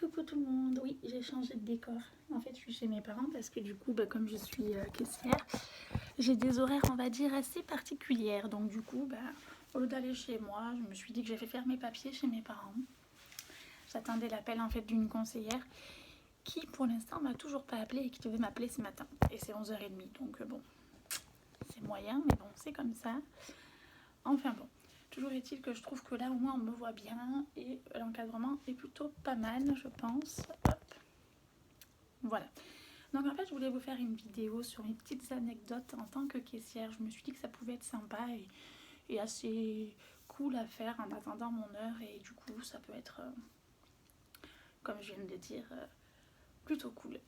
Coucou tout le monde, oui j'ai changé de décor. En fait je suis chez mes parents parce que du coup comme je suis caissière, j'ai des horaires on va dire assez particulières. Donc du coup au lieu d'aller chez moi, je me suis dit que j'allais faire mes papiers chez mes parents. J'attendais l'appel en fait d'une conseillère qui pour l'instant m'a toujours pas appelé et qui devait m'appeler ce matin. Et c'est 11h30 donc bon c'est moyen mais bon c'est comme ça. Enfin bon. Toujours est-il que je trouve que là au moins on me voit bien et l'encadrement est plutôt pas mal je pense. Hop. Voilà. Donc en fait je voulais vous faire une vidéo sur mes petites anecdotes en tant que caissière. Je me suis dit que ça pouvait être sympa et assez cool à faire en attendant mon heure. Et du coup ça peut être, comme je viens de le dire, plutôt cool.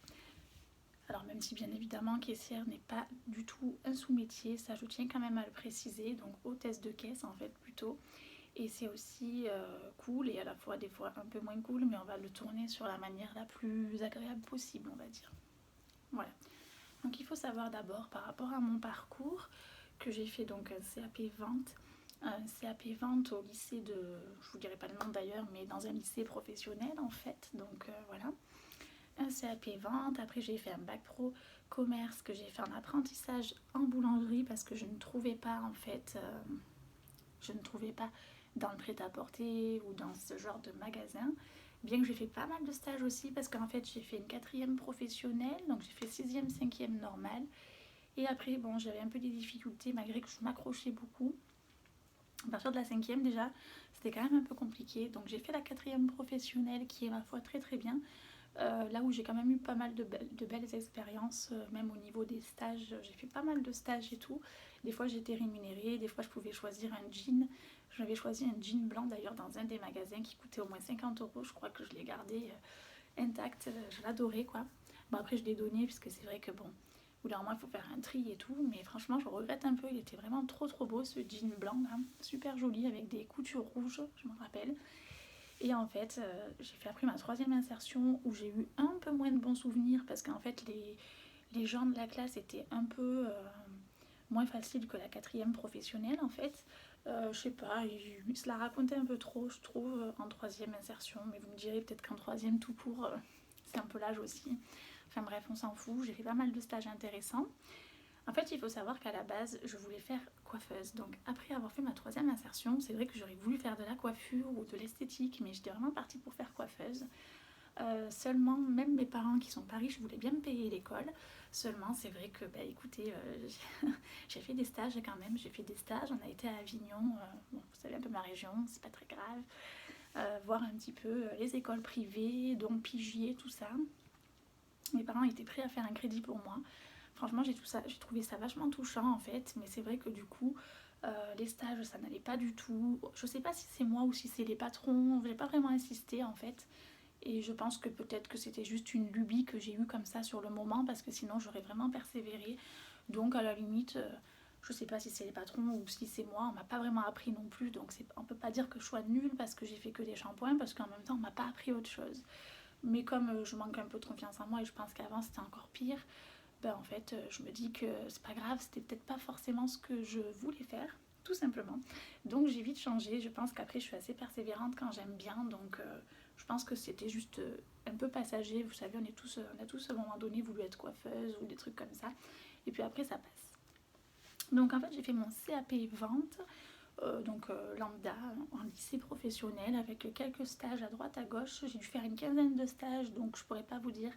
Alors même si bien évidemment caissière n'est pas du tout un sous-métier, ça je tiens quand même à le préciser. Donc hôtesse de caisse en fait plutôt. Et c'est aussi cool et à la fois des fois un peu moins cool, mais on va le tourner sur la manière la plus agréable possible on va dire. Voilà. Donc il faut savoir d'abord par rapport à mon parcours que j'ai fait donc un CAP vente. Un CAP vente au lycée de, je vous dirai pas le nom d'ailleurs, mais dans un lycée professionnel en fait. Donc voilà. Un CAP vente, après j'ai fait un bac pro commerce que j'ai fait un apprentissage en boulangerie parce que je ne trouvais pas en fait, je ne trouvais pas dans le prêt-à-porter ou dans ce genre de magasin. Bien que j'ai fait pas mal de stages aussi parce qu'en fait j'ai fait une 4e professionnelle, donc j'ai fait 6e, 5e normale. Et après bon j'avais un peu des difficultés malgré que je m'accrochais beaucoup. À partir de la 5e déjà c'était quand même un peu compliqué. Donc j'ai fait la 4e professionnelle qui est ma foi très très bien. Là où j'ai quand même eu pas mal de belles expériences, même au niveau des stages, j'ai fait pas mal de stages et tout. Des fois j'étais rémunérée, des fois je pouvais choisir un jean. J'avais choisi un jean blanc d'ailleurs dans un des magasins qui coûtait au moins 50 €. Je crois que je l'ai gardé intact, je l'adorais quoi. Bon après je l'ai donné puisque c'est vrai que bon, au bout d'un moment il faut faire un tri et tout. Mais franchement je regrette un peu, il était vraiment trop beau ce jean blanc là. Super joli avec des coutures rouges, je m'en rappelle. Et en fait, j'ai fait après ma 3e insertion où j'ai eu un peu moins de bons souvenirs parce qu'en fait, les gens de la classe étaient un peu moins faciles que la 4e professionnelle en fait. Je sais pas, ils se la racontaient un peu trop, je trouve, en 3e insertion. Mais vous me direz peut-être qu'en 3e tout court, c'est un peu l'âge aussi. Enfin bref, on s'en fout. J'ai fait pas mal de stages intéressants. En fait, il faut savoir qu'à la base, je voulais faire coiffeuse. Donc après avoir fait ma 3e insertion, c'est vrai que j'aurais voulu faire de la coiffure ou de l'esthétique, mais j'étais vraiment partie pour faire coiffeuse. Seulement, même mes parents qui sont pas riches voulaient bien me payer l'école. Seulement, c'est vrai que, écoutez, j'ai fait des stages quand même. J'ai fait des stages, on a été à Avignon, bon, vous savez un peu ma région, c'est pas très grave. Voir un petit peu les écoles privées, donc Pigier, tout ça. Mes parents étaient prêts à faire un crédit pour moi. Franchement, j'ai trouvé ça vachement touchant en fait, mais c'est vrai que du coup, les stages, ça n'allait pas du tout. Je sais pas si c'est moi ou si c'est les patrons, j'ai pas vraiment insisté en fait. Et je pense que peut-être que c'était juste une lubie que j'ai eue comme ça sur le moment, parce que sinon j'aurais vraiment persévéré. Donc à la limite, je sais pas si c'est les patrons ou si c'est moi, on m'a pas vraiment appris non plus. Donc on peut pas dire que je sois nulle parce que j'ai fait que des shampoings, parce qu'en même temps on m'a pas appris autre chose. Mais comme je manque un peu de confiance en moi et je pense qu'avant c'était encore pire, en fait je me dis que c'est pas grave, c'était peut-être pas forcément ce que je voulais faire, tout simplement. Donc j'ai vite changé, je pense qu'après je suis assez persévérante quand j'aime bien, donc je pense que c'était juste un peu passager. Vous savez, on a tous à un moment donné voulu être coiffeuse ou des trucs comme ça, et puis après ça passe. Donc en fait j'ai fait mon CAP vente, lambda, en lycée professionnel avec quelques stages à droite à gauche. J'ai dû faire une quinzaine de stages, donc je pourrais pas vous dire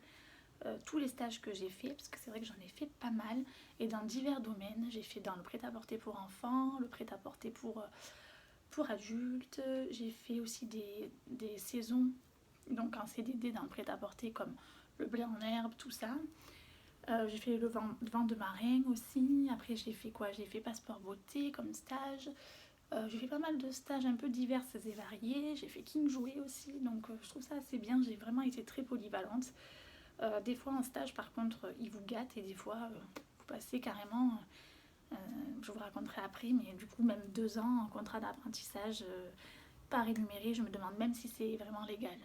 tous les stages que j'ai fait, parce que c'est vrai que j'en ai fait pas mal, et dans divers domaines. J'ai fait dans le prêt-à-porter pour enfants, le prêt-à-porter pour adultes. J'ai fait aussi des saisons, donc en CDD dans le prêt-à-porter comme le blé en herbe, tout ça. J'ai fait le vent de marin aussi. Après j'ai fait quoi? J'ai fait passeport beauté comme stage. J'ai fait pas mal de stages un peu divers et variés. J'ai fait King Jouet aussi, donc je trouve ça assez bien. J'ai vraiment été très polyvalente. Des fois en stage par contre ils vous gâtent et des fois vous passez carrément, je vous raconterai après, mais du coup même 2 ans en contrat d'apprentissage pas rémunéré. Je me demande même si c'est vraiment légal.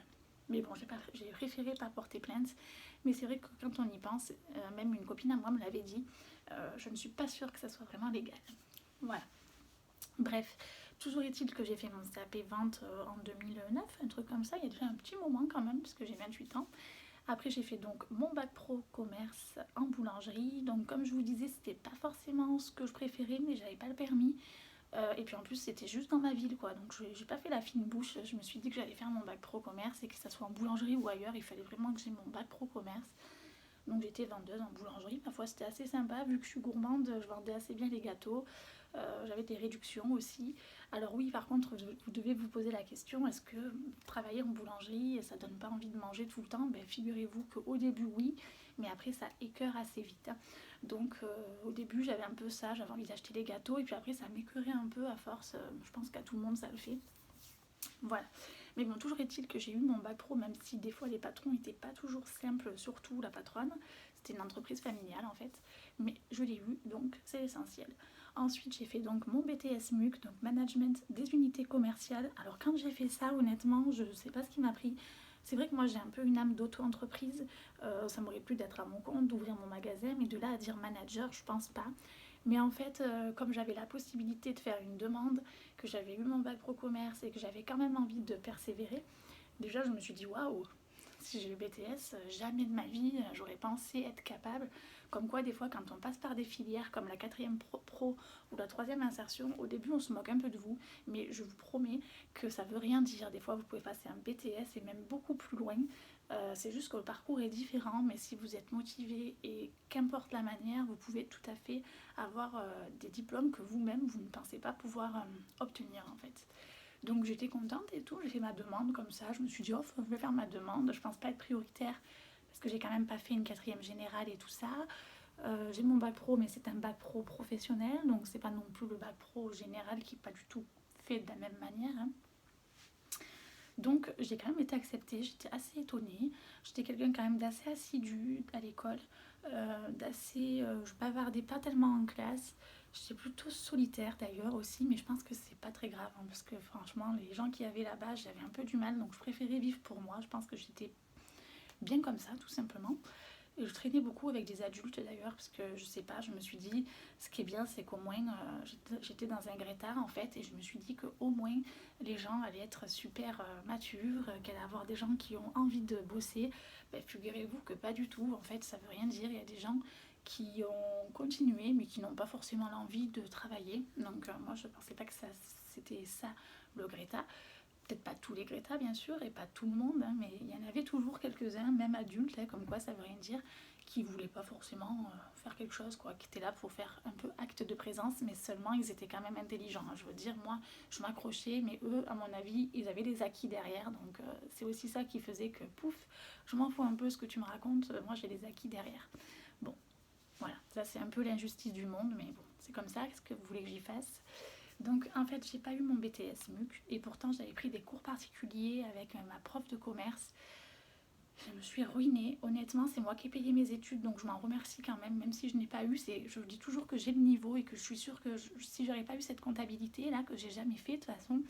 Mais bon, j'ai préféré pas porter plainte. Mais c'est vrai que quand on y pense, même une copine à moi me l'avait dit, je ne suis pas sûre que ça soit vraiment légal. Voilà. Bref, toujours est-il que j'ai fait mon CAP vente en 2009, un truc comme ça, il y a déjà un petit moment quand même, puisque j'ai 28 ans. Après j'ai fait donc mon bac pro commerce en boulangerie, donc comme je vous disais c'était pas forcément ce que je préférais, mais j'avais pas le permis. Et puis en plus c'était juste dans ma ville quoi, donc j'ai pas fait la fine bouche, je me suis dit que j'allais faire mon bac pro commerce et que ça soit en boulangerie ou ailleurs, il fallait vraiment que j'ai mon bac pro commerce. Donc j'étais vendeuse en boulangerie, ma foi c'était assez sympa, vu que je suis gourmande, je vendais assez bien les gâteaux, j'avais des réductions aussi. Alors oui par contre vous devez vous poser la question, est-ce que travailler en boulangerie ça donne pas envie de manger tout le temps? Ben, figurez-vous qu'au début oui, mais après ça écœure assez vite. Donc au début j'avais un peu ça, j'avais envie d'acheter les gâteaux et puis après ça m'écœurait un peu à force, je pense qu'à tout le monde ça le fait. Voilà. Mais bon, toujours est-il que j'ai eu mon bac pro, même si des fois les patrons n'étaient pas toujours simples, surtout la patronne. C'était une entreprise familiale en fait. Mais je l'ai eu, donc c'est essentiel. Ensuite, j'ai fait donc mon BTS MUC, donc Management des unités commerciales. Alors quand j'ai fait ça, honnêtement, je ne sais pas ce qui m'a pris. C'est vrai que moi j'ai un peu une âme d'auto-entreprise. Ça m'aurait plu d'être à mon compte, d'ouvrir mon magasin, mais de là à dire manager, je pense pas. Mais en fait, comme j'avais la possibilité de faire une demande, que j'avais eu mon bac pro commerce et que j'avais quand même envie de persévérer, déjà je me suis dit waouh, si j'ai le BTS, jamais de ma vie j'aurais pensé être capable. Comme quoi des fois quand on passe par des filières comme la 4e pro ou la 3e insertion, au début on se moque un peu de vous, mais je vous promets que ça veut rien dire. Des fois vous pouvez passer un BTS et même beaucoup plus loin. C'est juste que le parcours est différent, mais si vous êtes motivé et qu'importe la manière, vous pouvez tout à fait avoir des diplômes que vous-même vous ne pensez pas pouvoir obtenir en fait. Donc j'étais contente et tout, j'ai fait ma demande comme ça, je me suis dit oh je vais faire ma demande, je pense pas être prioritaire parce que j'ai quand même pas fait une 4e générale et tout ça. J'ai mon bac pro mais c'est un bac pro professionnel, donc c'est pas non plus le bac pro général qui n'est pas du tout fait de la même manière. Hein. Donc j'ai quand même été acceptée, j'étais assez étonnée. J'étais quelqu'un quand même d'assez assidu à l'école, je bavardais pas tellement en classe. J'étais plutôt solitaire d'ailleurs aussi, mais je pense que c'est pas très grave hein, parce que franchement les gens qui avaient là-bas j'avais un peu du mal, donc je préférais vivre pour moi. Je pense que j'étais bien comme ça tout simplement. Et je traînais beaucoup avec des adultes d'ailleurs, parce que je sais pas, je me suis dit, ce qui est bien, c'est qu'au moins, j'étais dans un Greta en fait, et je me suis dit qu'au moins, les gens allaient être super matures, qu'elle allait avoir des gens qui ont envie de bosser. Ben, figurez-vous que pas du tout, en fait, ça veut rien dire. Il y a des gens qui ont continué, mais qui n'ont pas forcément l'envie de travailler. Donc, moi, je pensais pas que c'était ça le Greta. Peut-être pas tous les Greta bien sûr et pas tout le monde hein, mais il y en avait toujours quelques-uns, même adultes hein, comme quoi ça veut rien dire, qui voulaient pas forcément faire quelque chose quoi, qui étaient là pour faire un peu acte de présence, mais seulement ils étaient quand même intelligents hein. Je veux dire moi je m'accrochais, mais eux à mon avis ils avaient des acquis derrière, donc c'est aussi ça qui faisait que pouf, je m'en fous un peu ce que tu me racontes, moi j'ai des acquis derrière. Bon voilà, ça c'est un peu l'injustice du monde, mais bon c'est comme ça, qu'est-ce que vous voulez que j'y fasse. Donc en fait j'ai pas eu mon BTS MUC et pourtant j'avais pris des cours particuliers avec ma prof de commerce. Je me suis ruinée, honnêtement c'est moi qui ai payé mes études donc je m'en remercie quand même, même si je n'ai pas eu, je dis toujours que j'ai le niveau et que je suis sûre que si j'aurais pas eu cette comptabilité là que j'ai jamais fait de toute façon,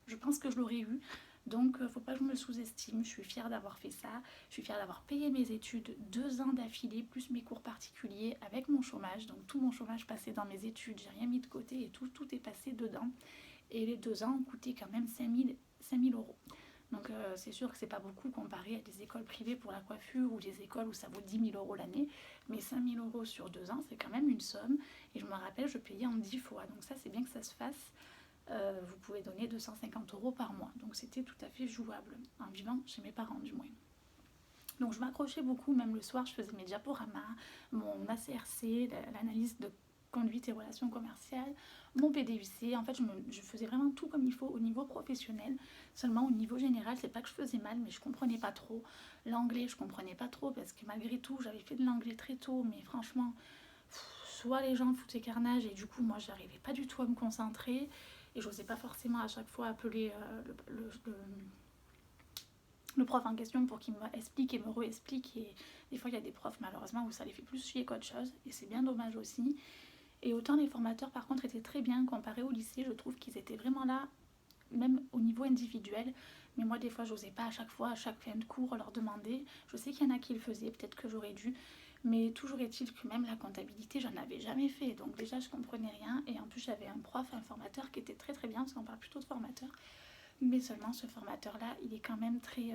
je pense que je l'aurais eu. Donc faut pas que je me sous-estime, je suis fière d'avoir fait ça, je suis fière d'avoir payé mes études 2 ans d'affilée, plus mes cours particuliers avec mon chômage, donc tout mon chômage passé dans mes études, j'ai rien mis de côté et tout est passé dedans. Et les 2 ans ont coûté quand même 5000 euros. Donc c'est sûr que c'est pas beaucoup comparé à des écoles privées pour la coiffure ou des écoles où ça vaut 10 000 euros l'année, mais 5000 euros sur 2 ans c'est quand même une somme, et je me rappelle je payais en 10 fois, donc ça c'est bien que ça se fasse. Vous pouvez donner 250 euros par mois, donc c'était tout à fait jouable en vivant chez mes parents du moins. Donc je m'accrochais beaucoup, même le soir je faisais mes diaporamas, mon ACRC, l'analyse de conduite et relations commerciales, mon PDUC. En fait je faisais vraiment tout comme il faut au niveau professionnel. Seulement au niveau général c'est pas que je faisais mal, mais je comprenais pas trop l'anglais, je comprenais pas trop parce que malgré tout j'avais fait de l'anglais très tôt, mais franchement soit les gens foutaient carnage et du coup moi j'arrivais pas du tout à me concentrer et j'osais pas forcément à chaque fois appeler le prof en question pour qu'il m'explique et me re-explique, et des fois il y a des profs malheureusement où ça les fait plus chier qu'autre chose et c'est bien dommage aussi. Et autant les formateurs par contre étaient très bien comparé au lycée, je trouve qu'ils étaient vraiment là même au niveau individuel, mais moi des fois j'osais pas à chaque fois, à chaque fin de cours leur demander. Je sais qu'il y en a qui le faisaient, peut-être que j'aurais dû, Mais toujours est-il que même la comptabilité, j'en avais jamais fait. Donc déjà, je comprenais rien. Et en plus, j'avais un prof, un formateur qui était très très bien, parce qu'on parle plutôt de formateur. Mais seulement ce formateur-là, il est quand même très...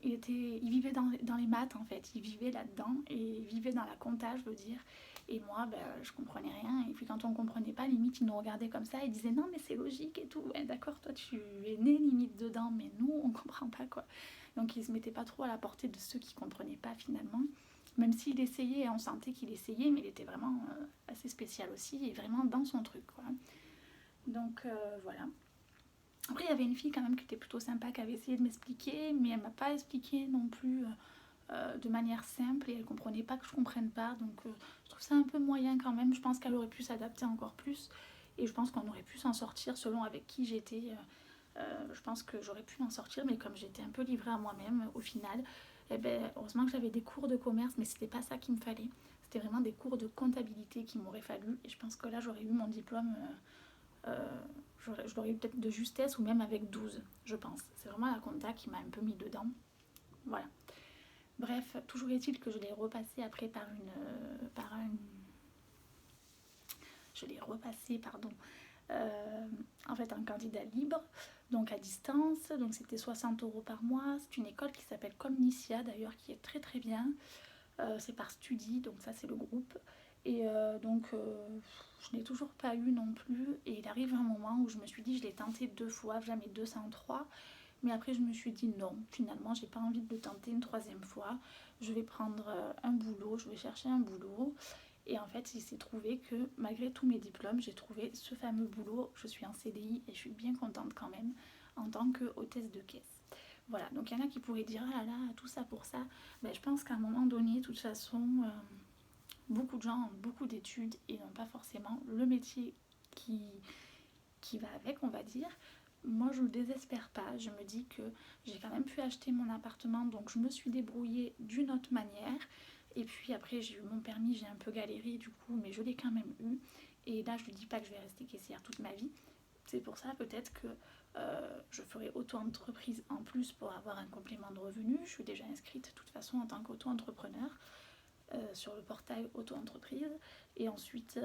il vivait dans les maths en fait, il vivait là-dedans et il vivait dans la compta, je veux dire. Et moi, ben, je comprenais rien. Et puis quand on comprenait pas, limite, il nous regardait comme ça et disait non, mais c'est logique et tout. Ouais, d'accord, toi tu es né limite dedans, mais nous, on comprend pas quoi. Donc il se mettait pas trop à la portée de ceux qui comprenaient pas finalement. Même s'il essayait, on sentait qu'il essayait, mais il était vraiment assez spécial aussi et vraiment dans son truc quoi. Donc voilà. Après, il y avait une fille quand même qui était plutôt sympa, qui avait essayé de m'expliquer, mais elle m'a pas expliqué non plus de manière simple et elle comprenait pas que je comprenne pas. Donc, je trouve ça un peu moyen quand même. Je pense qu'elle aurait pu s'adapter encore plus et je pense qu'on aurait pu s'en sortir selon avec qui j'étais. Je pense que j'aurais pu m'en sortir, mais comme j'étais un peu livrée à moi-même au final, eh ben, heureusement que j'avais des cours de commerce, mais c'était pas ça qu'il me fallait. C'était vraiment des cours de comptabilité qu'il m'aurait fallu et je pense que là, j'aurais eu mon diplôme. Je l'aurais eu peut-être de justesse ou même avec 12, je pense. C'est vraiment la compta qui m'a un peu mis dedans. Voilà. Bref, toujours est-il que je l'ai repassé après je l'ai repassé, pardon, en fait un candidat libre, donc à distance, donc c'était 60 € par mois. C'est une école qui s'appelle Comnicia d'ailleurs, qui est très très bien. C'est par Studi, donc ça c'est le groupe. Et je n'ai toujours pas eu non plus. Et il arrive un moment où je me suis dit, je l'ai tenté 2 fois, jamais 203. Mais après, je me suis dit non, finalement, j'ai pas envie de le tenter une 3e fois. Je vais prendre un boulot, je vais chercher un boulot. Et en fait, il s'est trouvé que malgré tous mes diplômes, j'ai trouvé ce fameux boulot. Je suis en CDI et je suis bien contente quand même en tant que hôtesse de caisse. Voilà, donc il y en a qui pourraient dire ah là là, tout ça pour ça. Ben, je pense qu'à un moment donné, de toute façon, beaucoup de gens ont beaucoup d'études et n'ont pas forcément le métier qui va avec, on va dire. Moi, je ne désespère pas. Je me dis que j'ai quand même pu acheter mon appartement, donc je me suis débrouillée d'une autre manière. Et puis après, j'ai eu mon permis, j'ai un peu galéré du coup, mais je l'ai quand même eu. Et là, je ne dis pas que je vais rester caissière toute ma vie. C'est pour ça peut-être que je ferai auto-entreprise en plus pour avoir un complément de revenu. Je suis déjà inscrite de toute façon en tant qu'auto-entrepreneur sur le portail auto-entreprise. Et ensuite,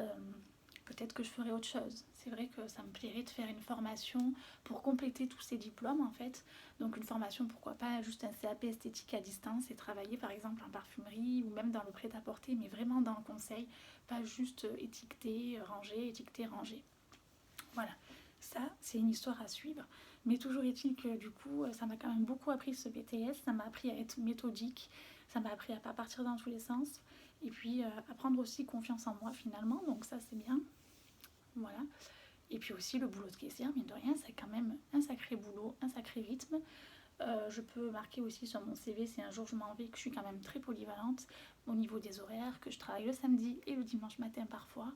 peut-être que je ferai autre chose. C'est vrai que ça me plairait de faire une formation pour compléter tous ces diplômes en fait. Donc une formation, pourquoi pas juste un CAP esthétique à distance et travailler par exemple en parfumerie ou même dans le prêt-à-porter, mais vraiment dans le conseil, pas juste étiqueter, ranger. Voilà, ça c'est une histoire à suivre. Mais toujours est-il que du coup, ça m'a quand même beaucoup appris ce BTS, ça m'a appris à être méthodique, ça m'a appris à pas partir dans tous les sens. Et puis à prendre aussi confiance en moi finalement, donc ça c'est bien. Voilà. Et puis aussi le boulot de caissière, mine de rien, c'est quand même un sacré boulot, un sacré rythme. Je peux marquer aussi sur mon CV si un jour je m'en vais que je suis quand même très polyvalente au niveau des horaires, que je travaille le samedi et le dimanche matin parfois,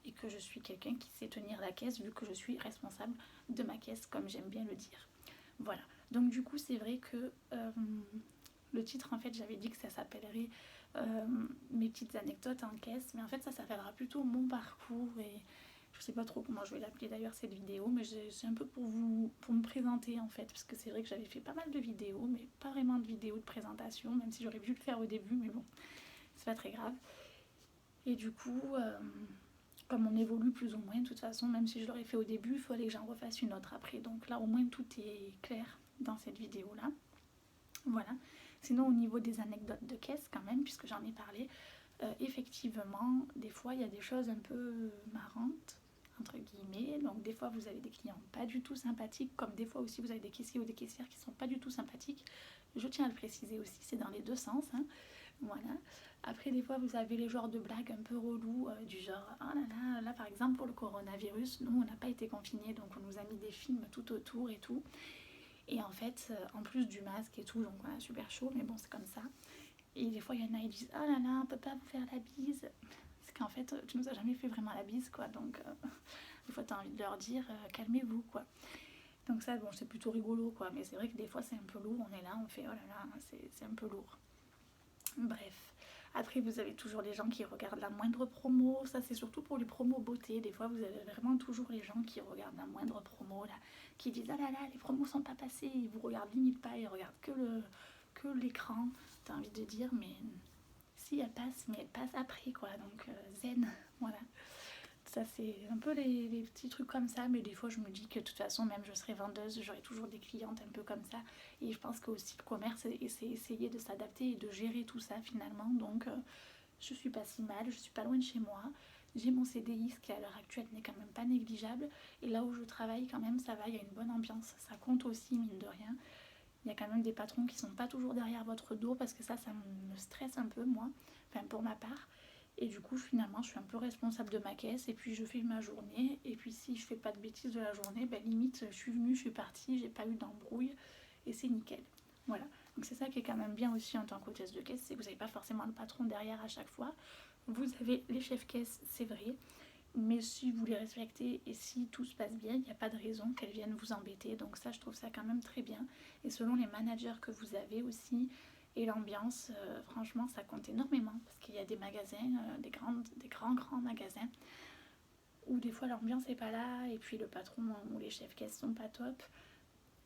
et que je suis quelqu'un qui sait tenir la caisse vu que je suis responsable de ma caisse, comme j'aime bien le dire. Voilà. Donc du coup, c'est vrai que le titre, en fait, j'avais dit que ça s'appellerait mes petites anecdotes en caisse, mais en fait, ça s'appellera plutôt mon parcours et je sais pas trop comment je vais l'appeler d'ailleurs cette vidéo, mais c'est un peu pour me présenter en fait, parce que c'est vrai que j'avais fait pas mal de vidéos, mais pas vraiment de vidéos de présentation, même si j'aurais pu le faire au début, mais bon, c'est pas très grave. Et du coup, comme on évolue plus ou moins, de toute façon, même si je l'aurais fait au début, il fallait que j'en refasse une autre après. Donc là, au moins, tout est clair dans cette vidéo-là. Voilà. Sinon, au niveau des anecdotes de caisse, quand même, puisque j'en ai parlé, effectivement, des fois, il y a des choses un peu marrantes, entre guillemets. Donc, des fois, vous avez des clients pas du tout sympathiques, comme des fois aussi, vous avez des caissiers ou des caissières qui sont pas du tout sympathiques. Je tiens à le préciser aussi, c'est dans les deux sens. Hein. Voilà. Après, des fois, vous avez les genres de blagues un peu relous, du genre, oh là là, là, par exemple, pour le coronavirus, nous, on n'a pas été confinés, donc on nous a mis des films tout autour et tout. Et en fait, en plus du masque et tout, donc voilà, super chaud, mais bon, c'est comme ça. Et des fois, il y en a qui disent oh là là, on peut pas vous faire la bise. C'est qu'en fait, tu nous as jamais fait vraiment la bise, quoi. Donc, des fois, tu as envie de leur dire calmez-vous, quoi. Donc, ça, bon, c'est plutôt rigolo, quoi. Mais c'est vrai que des fois, c'est un peu lourd. On est là, on fait oh là là, c'est un peu lourd. Bref. Après, vous avez toujours les gens qui regardent la moindre promo. Ça, c'est surtout pour les promos beauté. Des fois, vous avez vraiment toujours les gens qui regardent la moindre promo, là, qui disent ah là là, les promos sont pas passées. Ils vous regardent limite pas, ils regardent que l'écran. T'as envie de dire, mais aussi elle passe, mais elle passe après quoi, donc zen, voilà. Ça c'est un peu les petits trucs comme ça, mais des fois je me dis que de toute façon même je serai vendeuse, j'aurai toujours des clientes un peu comme ça, et je pense que aussi le commerce c'est essayer de s'adapter et de gérer tout ça finalement, donc je suis pas si mal, je suis pas loin de chez moi, j'ai mon CDI, ce qui à l'heure actuelle n'est quand même pas négligeable, et là où je travaille quand même ça va, il y a une bonne ambiance, ça compte aussi mine de rien. Il y a quand même des patrons qui sont pas toujours derrière votre dos parce que ça me stresse un peu moi, enfin pour ma part. Et du coup finalement je suis un peu responsable de ma caisse et puis je fais ma journée. Et puis si je fais pas de bêtises de la journée, ben limite je suis venue, je suis partie, j'ai pas eu d'embrouille et c'est nickel. Voilà. Donc c'est ça qui est quand même bien aussi en tant qu'hôtesse de caisse, c'est que vous n'avez pas forcément le patron derrière à chaque fois. Vous avez les chefs caisse, c'est vrai, mais si vous les respectez et si tout se passe bien, il n'y a pas de raison qu'elles viennent vous embêter. Donc ça, je trouve ça quand même très bien. Et selon les managers que vous avez aussi et l'ambiance, franchement, ça compte énormément. Parce qu'il y a des magasins, des grands magasins, où des fois l'ambiance n'est pas là et puis le patron ou les chefs caisses sont pas top.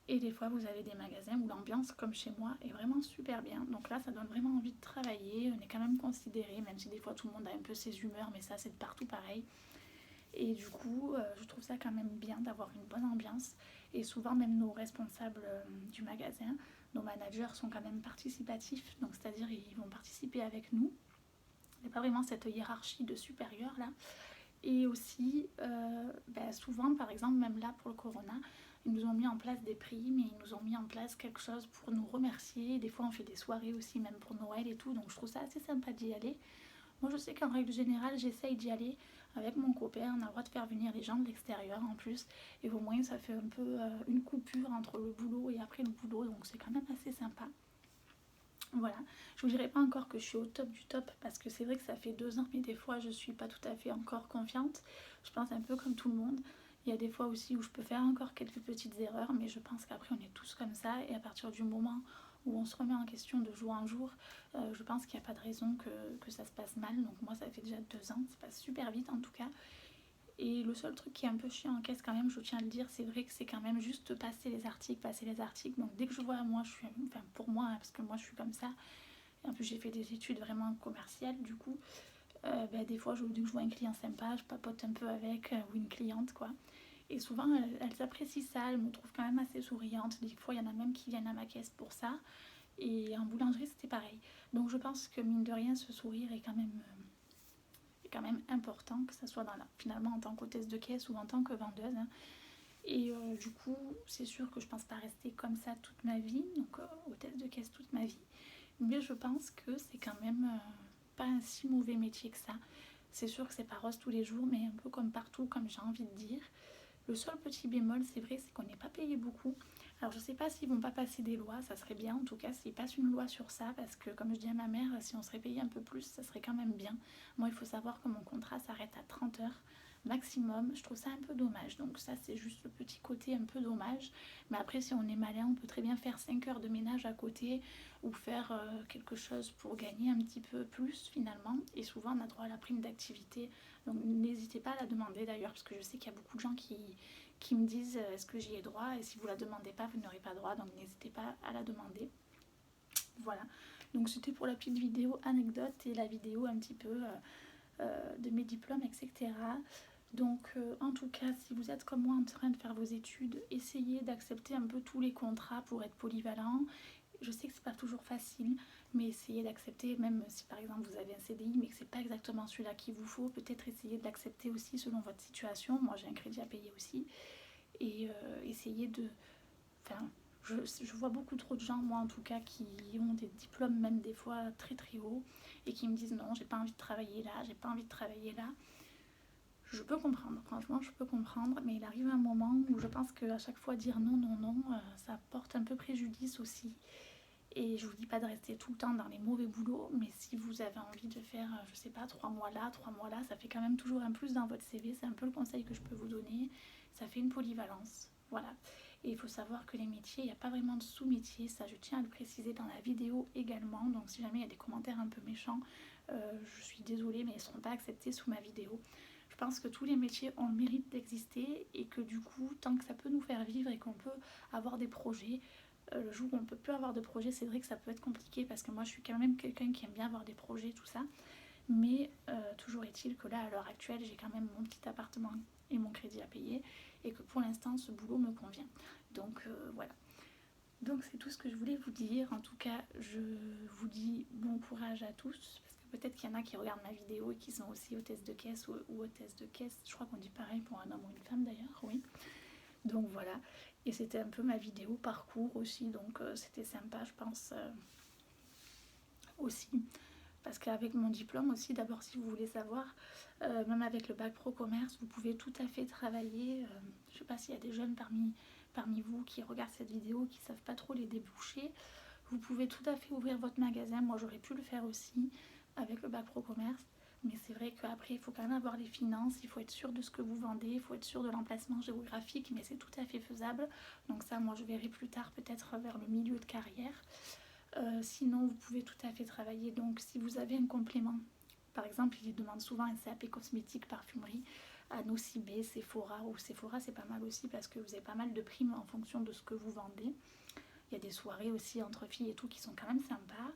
Et des fois, vous avez des magasins où l'ambiance, comme chez moi, est vraiment super bien. Donc là, ça donne vraiment envie de travailler. On est quand même considéré, même si des fois tout le monde a un peu ses humeurs, mais ça, c'est de partout pareil. Et du coup, je trouve ça quand même bien d'avoir une bonne ambiance. Et souvent, même nos responsables du magasin, nos managers sont quand même participatifs. Donc, c'est-à-dire, ils vont participer avec nous. Il n'y a pas vraiment cette hiérarchie de supérieur là. Et aussi, souvent, par exemple, même là pour le Corona, ils nous ont mis en place des primes et ils nous ont mis en place quelque chose pour nous remercier. Des fois, on fait des soirées aussi, même pour Noël et tout. Donc, je trouve ça assez sympa d'y aller. Moi, je sais qu'en règle générale, j'essaye d'y aller avec mon copain. On a le droit de faire venir les gens de l'extérieur en plus. Et au moins, ça fait un peu une coupure entre le boulot et après le boulot. Donc, c'est quand même assez sympa. Voilà. Je vous dirais pas encore que je suis au top du top parce que c'est vrai que ça fait 2 ans, mais des fois, je suis pas tout à fait encore confiante. Je pense un peu comme tout le monde. Il y a des fois aussi où je peux faire encore quelques petites erreurs, mais je pense qu'après, on est tous comme ça. Et à partir du moment où on se remet en question de jour en jour, je pense qu'il n'y a pas de raison que ça se passe mal. Donc moi, ça fait déjà 2 ans, ça passe super vite en tout cas. Et le seul truc qui est un peu chiant en caisse quand même, je tiens à le dire, c'est vrai que c'est quand même juste passer les articles. Donc dès que je vois, moi, je suis, enfin pour moi, hein, parce que moi je suis comme ça, et en plus j'ai fait des études vraiment commerciales du coup, des fois dès que je vois un client sympa, je papote un peu avec, ou une cliente quoi. Et souvent elles apprécient ça, elles me trouvent quand même assez souriante. Des fois il y en a même qui viennent à ma caisse pour ça. Et en boulangerie c'était pareil. Donc je pense que mine de rien ce sourire est quand même important, que ce soit finalement en tant qu'hôtesse de caisse ou en tant que vendeuse. Hein. Et du coup, c'est sûr que je pense pas rester comme ça toute ma vie, donc hôtesse de caisse toute ma vie. Mais je pense que c'est quand même pas un si mauvais métier que ça. C'est sûr que c'est pas rose tous les jours, mais un peu comme partout, comme j'ai envie de dire. Le seul petit bémol, c'est vrai, c'est qu'on n'est pas payé beaucoup. Alors je sais pas s'ils vont pas passer des lois, ça serait bien en tout cas s'ils passent une loi sur ça, parce que comme je dis à ma mère, si on serait payé un peu plus, ça serait quand même bien. Moi il faut savoir que mon contrat s'arrête à 30 heures maximum, je trouve ça un peu dommage, donc ça c'est juste le petit côté un peu dommage, mais après si on est malin, on peut très bien faire 5 heures de ménage à côté, ou faire quelque chose pour gagner un petit peu plus finalement, et souvent on a droit à la prime d'activité, donc n'hésitez pas à la demander d'ailleurs, parce que je sais qu'il y a beaucoup de gens qui me disent est-ce que j'y ai droit, et si vous la demandez pas, vous n'aurez pas droit, donc n'hésitez pas à la demander. Voilà, donc c'était pour la petite vidéo anecdote et la vidéo un petit peu de mes diplômes, etc. Donc en tout cas, si vous êtes comme moi en train de faire vos études, essayez d'accepter un peu tous les contrats pour être polyvalent. Je sais que c'est pas toujours facile, mais essayez d'accepter, même si par exemple vous avez un CDI mais que c'est pas exactement celui-là qu'il vous faut, peut-être essayer de l'accepter aussi selon votre situation. Moi j'ai un crédit à payer aussi, et essayez de... Enfin, je vois beaucoup trop de gens, moi en tout cas, qui ont des diplômes même des fois très très hauts et qui me disent non, j'ai pas envie de travailler là, j'ai pas envie de travailler là. Je peux comprendre, franchement je peux comprendre, mais il arrive un moment où je pense qu'à chaque fois dire non, non, non, ça porte un peu préjudice aussi. Et je vous dis pas de rester tout le temps dans les mauvais boulots, mais si vous avez envie de faire, je sais pas, 3 mois là, 3 mois là, ça fait quand même toujours un plus dans votre CV, c'est un peu le conseil que je peux vous donner, ça fait une polyvalence, voilà. Et il faut savoir que les métiers, il n'y a pas vraiment de sous-métiers, ça je tiens à le préciser dans la vidéo également, donc si jamais il y a des commentaires un peu méchants, je suis désolée, mais ils ne seront pas acceptés sous ma vidéo. Je pense que tous les métiers ont le mérite d'exister et que du coup, tant que ça peut nous faire vivre et qu'on peut avoir des projets, Le jour où on peut plus avoir de projet, c'est vrai que ça peut être compliqué parce que moi je suis quand même quelqu'un qui aime bien avoir des projets, tout ça. Mais toujours est-il que là, à l'heure actuelle, j'ai quand même mon petit appartement et mon crédit à payer et que pour l'instant, ce boulot me convient. Donc voilà. Donc c'est tout ce que je voulais vous dire. En tout cas, je vous dis bon courage à tous. Parce que peut-être qu'il y en a qui regardent ma vidéo et qui sont aussi hôtesse de caisse ou hôtesse de caisse. Je crois qu'on dit pareil pour un homme ou une femme d'ailleurs, oui. Donc voilà. Et c'était un peu ma vidéo parcours aussi. Donc c'était sympa, je pense, aussi. Parce qu'avec mon diplôme aussi, d'abord si vous voulez savoir, même avec le bac pro commerce, vous pouvez tout à fait travailler. Je ne sais pas s'il y a des jeunes parmi vous qui regardent cette vidéo, qui ne savent pas trop les débouchés. Vous pouvez tout à fait ouvrir votre magasin. Moi j'aurais pu le faire aussi avec le bac pro commerce. Mais c'est vrai qu'après il faut quand même avoir les finances, il faut être sûr de ce que vous vendez, il faut être sûr de l'emplacement géographique, mais c'est tout à fait faisable. Donc ça moi je verrai plus tard peut-être vers le milieu de carrière. Sinon, vous pouvez tout à fait travailler. Donc, si vous avez un complément, par exemple, ils demandent souvent un CAP cosmétique, parfumerie, à Nocibé, Sephora, ou Sephora, c'est pas mal aussi parce que vous avez pas mal de primes en fonction de ce que vous vendez. Il y a des soirées aussi entre filles et tout qui sont quand même sympas.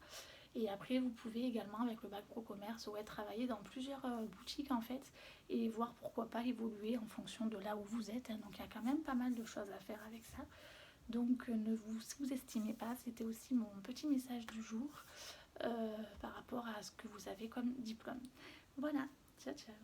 Et après, vous pouvez également, avec le bac pro commerce, ouais, travailler dans plusieurs boutiques en fait et voir pourquoi pas évoluer en fonction de là où vous êtes. Donc, il y a quand même pas mal de choses à faire avec ça. Donc ne vous sous-estimez pas, c'était aussi mon petit message du jour par rapport à ce que vous avez comme diplôme. Voilà, ciao ciao.